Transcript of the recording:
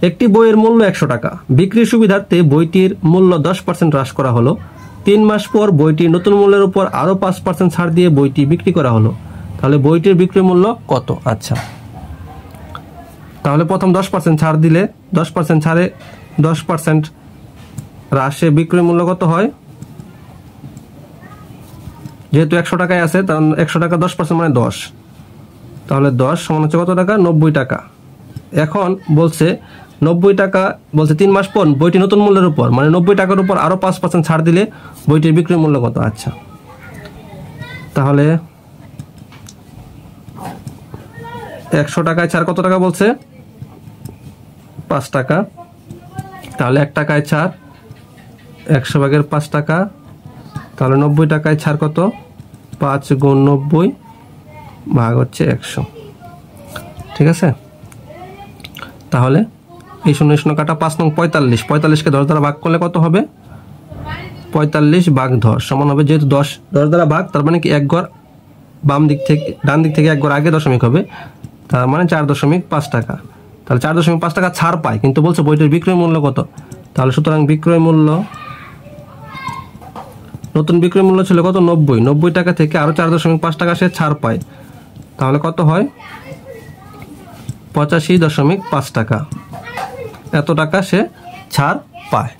একটি বইয়ের মূল্য 100 টাকা। বিক্রির সুবিধার্থে বইটির মূল্য 10% হ্রাস করা হলো। 3 মাস পর বইটির নতুন মূল্যের উপর আরও 5% ছাড় দিয়ে বইটি বিক্রি করা হলো। তাহলে বইটির বিক্রয় মূল্য কত? আচ্ছা, তাহলে প্রথম 10% ছাড় দিলে 10% ছাড়ে 10% হ্রাসে বিক্রয় মূল্য কত হয়? যেহেতু 100 টাকায় আছে, তাহলে 100 টাকা 10% মানে 10, তাহলে 10 সমান হচ্ছে কত টাকা? 90 টাকা। এখন বলছে 90 টাকা, বলছে 3 মাস পর বইটি নতুন মূল্যের উপর, মানে 90 টাকার উপর আরও 5% ছাড় দিলে বইটির বিক্রয় মূল্য কত? আচ্ছা, তাহলে 100 টাকায় ছাড় কত টাকা বলছে? 5 টাকা। তাহলে 1 টাকায় ছাড় 100 ভাগের 5 টাকা, তাহলে 90 টাকায় ছাড় কত? 5 গুণ 90 ভাগ হচ্ছে 100। ঠিক আছে, তাহলে এই 0 কাটা 5 নং 45, 45কে 10 দ্বারা ভাগ করলে কত হবে? 45 ভাগ 10 সমান হবে, যেহেতু 10 দ্বারা ভাগ, তার মানে কি 1 ঘর বাম দিক থেকে ডান দিক থেকে 1 ঘর আগে দশমিক হবে, তার মানে 4.5 টাকা। তাহলে 4.5 টাকা ছাড় পায়, কিন্তু বলছে বইটির বিক্রয় মূল্য কত? তাহলে সুতরাং বিক্রয় মূল্য, নতুন বিক্রয় মূল্য ছিল কত? 90 টাকা থেকে আরও 4.5 টাকা সে ছাড় পায়, তাহলে কত হয়? 85.5 টাকা। এত টাকা সে ছাড় পায়।